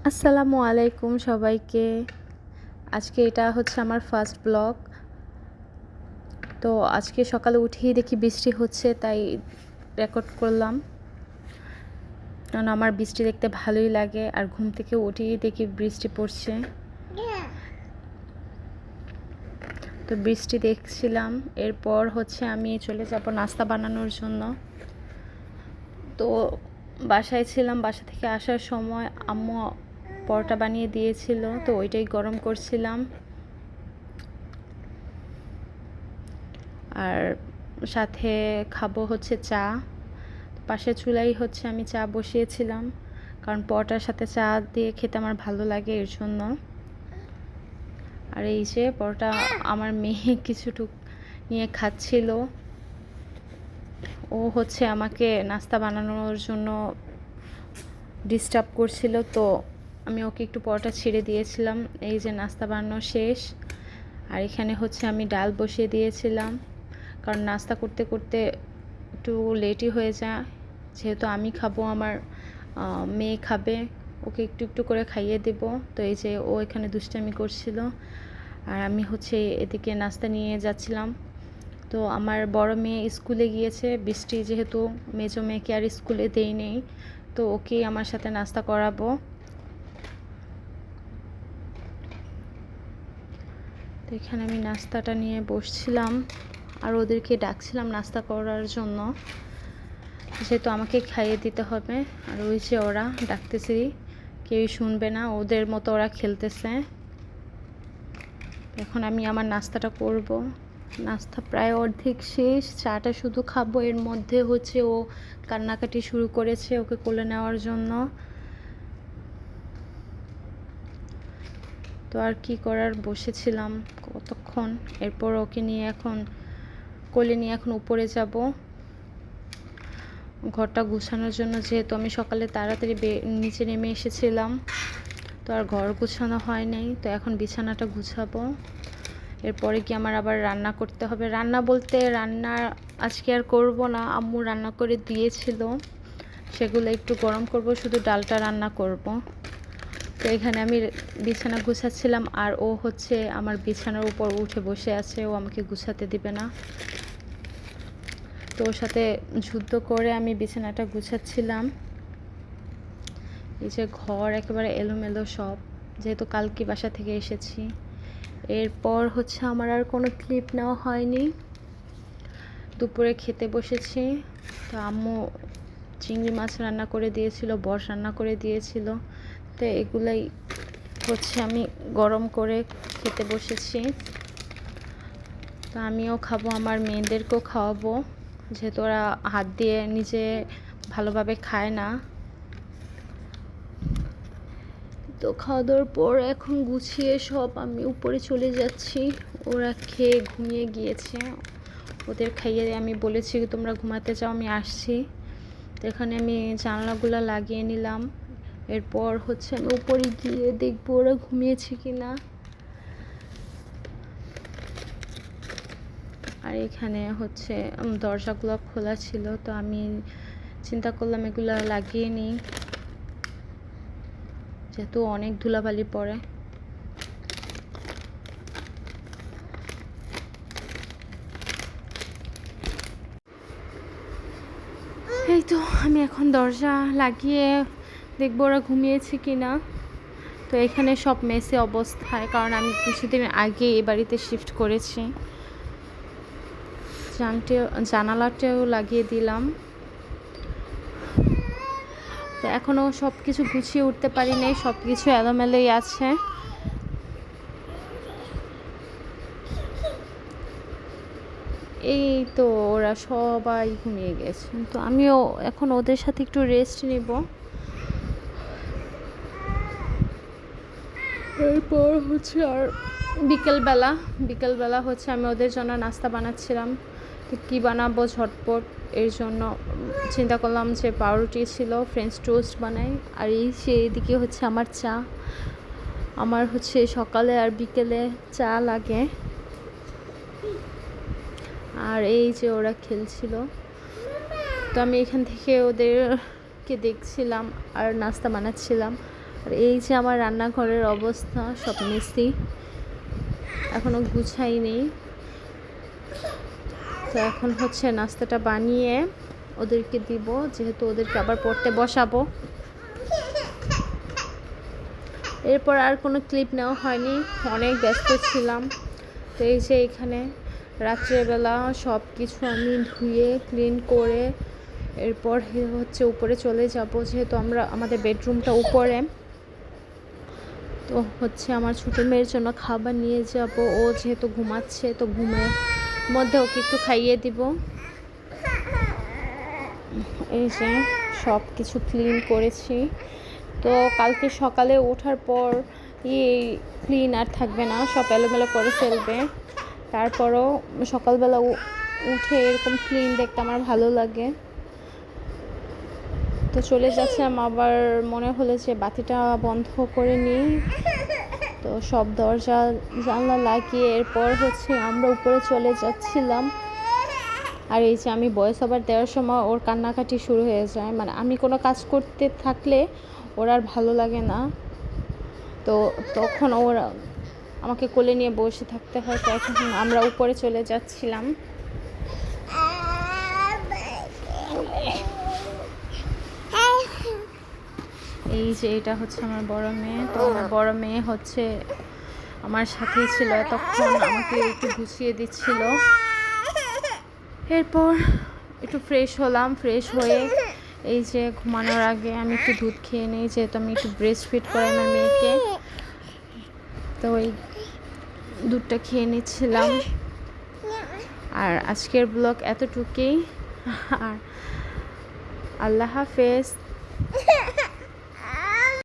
আসসালামু আলাইকুম সবাইকে। আজকে এটা হচ্ছে আমার ফার্স্ট ব্লগ। তো আজকে সকালে উঠেই দেখি বৃষ্টি হচ্ছে, তাই রেকর্ড করলাম। কারণ আমার বৃষ্টি দেখতে ভালোই লাগে, আর ঘুম থেকে উঠেই দেখি বৃষ্টি পড়ছে। তো বৃষ্টি দেখছিলাম, এরপর হচ্ছে আমি চলে যাব নাস্তা বানানোর জন্য। তো বাসায় ছিলাম, বাসা থেকে আসার সময় আম্মু পরোটা বানিয়ে দিয়েছিল, তো ওইটাই গরম করছিলাম। আর সাথে খাবো হচ্ছে চা। পাশের চুলাই হচ্ছে আমি চা বসিয়েছিলাম, কারণ পরোটার সাথে চা দিয়ে খেতে আমার ভালো লাগে, এর জন্য। আর এই যে পরোটা আমার মেয়ে কিছুটুক নিয়ে খাচ্ছিল। ও হচ্ছে আমাকে নাস্তা বানানোর জন্য ডিস্টার্ব করছিল, তো আমি ওকে একটু পরোটা ছিঁড়ে দিয়েছিলাম। এই যে নাস্তা বানানো শেষ। আর এখানে হচ্ছে আমি ডাল বসিয়ে দিয়েছিলাম, কারণ নাস্তা করতে করতে একটু লেটই হয়ে যায়। যেহেতু আমি খাবো, আমার মেয়ে খাবে, ওকে একটু একটু করে খাইয়ে দেব। তো এই যে ও এখানে দুষ্টামি করছিল, আর আমি হচ্ছে এদিকে নাস্তা নিয়ে যাচ্ছিলাম। তো আমার বড় মেয়ে স্কুলে গিয়েছে, বৃষ্টি যেহেতু, মেজো মেয়েকে আর স্কুলে দেই নেই, তো ওকে আমার সাথে নাস্তা করাবো। তো এখানে আমি নাস্তাটা নিয়ে বসছিলাম, আর ওদেরকে ডাকছিলাম নাস্তা করার জন্য, যেহেতু আমাকে খাইয়ে দিতে হবে। আর ওই যে ওরা ডাকতেছি, কেউই শুনবে না, ওদের মতো ওরা খেলতেছে। এখন আমি আমার নাস্তাটা করব। নাস্তা প্রায় অর্ধেক শেষ, চাটা শুধু খাবো। এর মধ্যে হচ্ছে ও কান্নাকাটি শুরু করেছে, ওকে কোলে নেওয়ার জন্য। তো আর কি করার, বসেছিলাম কতক্ষণ। এরপর ওকে নিয়ে এখন কোলে নিয়ে এখন উপরে যাব ঘরটা গুছানোর জন্য, যেহেতু আমি সকালে তাড়াতাড়ি নিচে নেমে এসেছিলাম, তো আর ঘর গুছানো হয় নাই। তো এখন বিছানাটা গুছাবো। এরপরে কি আমার আবার রান্না করতে হবে। রান্না বলতে রান্না আজকে আর করব না, আম্মু রান্না করে দিয়েছিল, সেগুলো একটু গরম করব, শুধু ডালটা রান্না করব। তো এখানে আমি বিছানা গুছাচ্ছিলাম, আর ও হচ্ছে আমার বিছানার উপর উঠে বসে আছে, ও আমাকে গুছাতে দিবে না। তো ওর সাথে যুদ্ধ করে আমি বিছানাটা গুছাচ্ছিলাম। এই যে ঘর একেবারে এলোমেলো সব, যেহেতু কালকে বাসা থেকে এসেছি। এরপর হচ্ছে আমার আর কোনো ক্লিপ নেওয়া হয়নি। দুপুরে খেতে বসেছি। তো আম্মু চিংড়ি মাছ রান্না করে দিয়েছিল, বড় রান্না করে দিয়েছিল, তো এগুলাই হচ্ছে আমি গরম করে খেতে বসেছি। তো আমিও খাবো, আমার মেয়েদেরকেও খাওয়াবো, যেহেতু ওরা হাত দিয়ে নিজে ভালোভাবে খায় না। তো খাওয়া দাওয়ার পর এখন গুছিয়ে সব আমি উপরে চলে যাচ্ছি। ওরা খেয়ে ঘুমিয়ে গিয়েছে, ওদের খাইয়ে আমি বলেছি তোমরা ঘুমাতে যাও, আমি আসছি। তো এখানে আমি জানলাগুলো লাগিয়ে নিলাম। এরপর হচ্ছে আমি উপরে গিয়ে দেখবো ওরা ঘুমিয়েছে কিনা। আর এখানে হচ্ছে দরজাগুলো খোলা ছিল, তো আমি চিন্তা করলাম এগুলো লাগিয়ে নিই, যেহেতু অনেক ধুলাবালি পড়ে। এই তো আমি এখন দরজা লাগিয়ে দেখবো ওরা ঘুমিয়েছে কিনা। তো এখানে সব মেসে অবস্থায়, কারণ আমি কিছুদিন আগে এই বাড়িতে শিফট করেছি। জানালাটাও লাগিয়ে দিলাম। তো এখনও সব কিছু গুছিয়ে উঠতে পারি নাই, সব কিছু এলোমেলোই আছে। এই তো ওরা সবাই ঘুমিয়ে গেছে, তো আমিও এখন ওদের সাথে একটু রেস্ট নেব। এরপর হচ্ছে আর বিকেলবেলা হচ্ছে আমি ওদের জন্য নাস্তা বানাচ্ছিলাম। তো কী বানাবো ঝটপট, এর জন্য চিন্তা করলাম যে পাউরুটি ছিল, ফ্রেঞ্চ টোস্ট বানাই। আর এই এদিকে হচ্ছে আমার চা, আমার হচ্ছে সকালে আর বিকেলে চা লাগে। আর এই যে ওরা খেলছিল, তো আমি এখান থেকে ওদেরকে দেখছিলাম আর নাস্তা বানাচ্ছিলাম। আর এই যে আমার রান্নাঘরের অবস্থা, সব মেসি, এখনও গুছাইনি। তো এখন হচ্ছে নাস্তাটা বানিয়ে ওদেরকে দিব, যেহেতু ওদেরকে আবার পড়তে বসাবো। এরপর আর কোনো ক্লিপ নেওয়া হয়নি, অনেক ব্যস্ত ছিলাম। তো এই যে এখানে রাত্রেবেলা সব কিছু আমি ধুয়ে ক্লিন করে এরপর হচ্ছে উপরে চলে যাব, যেহেতু আমাদের বেডরুমটা উপরে। তো হচ্ছে আমার ছোটো মেয়ের জন্য খাবার নিয়ে যাব, ও যেহেতু ঘুমাচ্ছে তো ঘুমের মধ্যে ওকে একটু খাইয়ে দিব। এই যে সব কিছু ক্লিন করেছি। তো কালকে সকালে ওঠার পর ক্লিন আর থাকবে না, সব এলোমেলো করে ফেলবে। তারপরও সকালবেলা উঠে এরকম ক্লিন দেখতে আমার ভালো লাগে। তো চলে যাচ্ছিলাম, আবার মনে হলো যে বাতিটা বন্ধ করে নিই। তো সব দরজা জানলা লাগিয়ে এরপর হচ্ছে আমরা উপরে চলে যাচ্ছিলাম। আর এই যে আমি ভয়েস ওভার দেওয়ার সময় ওর কান্নাকাটি শুরু হয়ে যায়, মানে আমি কোনো কাজ করতে থাকলে ওর আর ভালো লাগে না, তো তখন ওর আমাকে কোলে নিয়ে বসে থাকতে হয়। তো এখন আমরা উপরে চলে যাচ্ছিলাম। এই যে এটা হচ্ছে আমার বড় মেয়ে। তো আমার বড় মেয়ে হচ্ছে আমার সাথেই ছিল, তখন আমাকে একটু গুছিয়ে দিচ্ছিল। এরপর একটু ফ্রেশ হলাম, ফ্রেশ হয়ে এই যে ঘুমানোর আগে আমি একটু দুধ খেয়ে নিই, যেহেতু আমি একটু ব্রেস্ট ফিড করাই আমার মেয়েকে। তো ওই দুধটা খেয়ে নিচ্ছিলাম। আর আজকের ব্লগ এতটুকুই, আর আল্লাহ হাফেজ।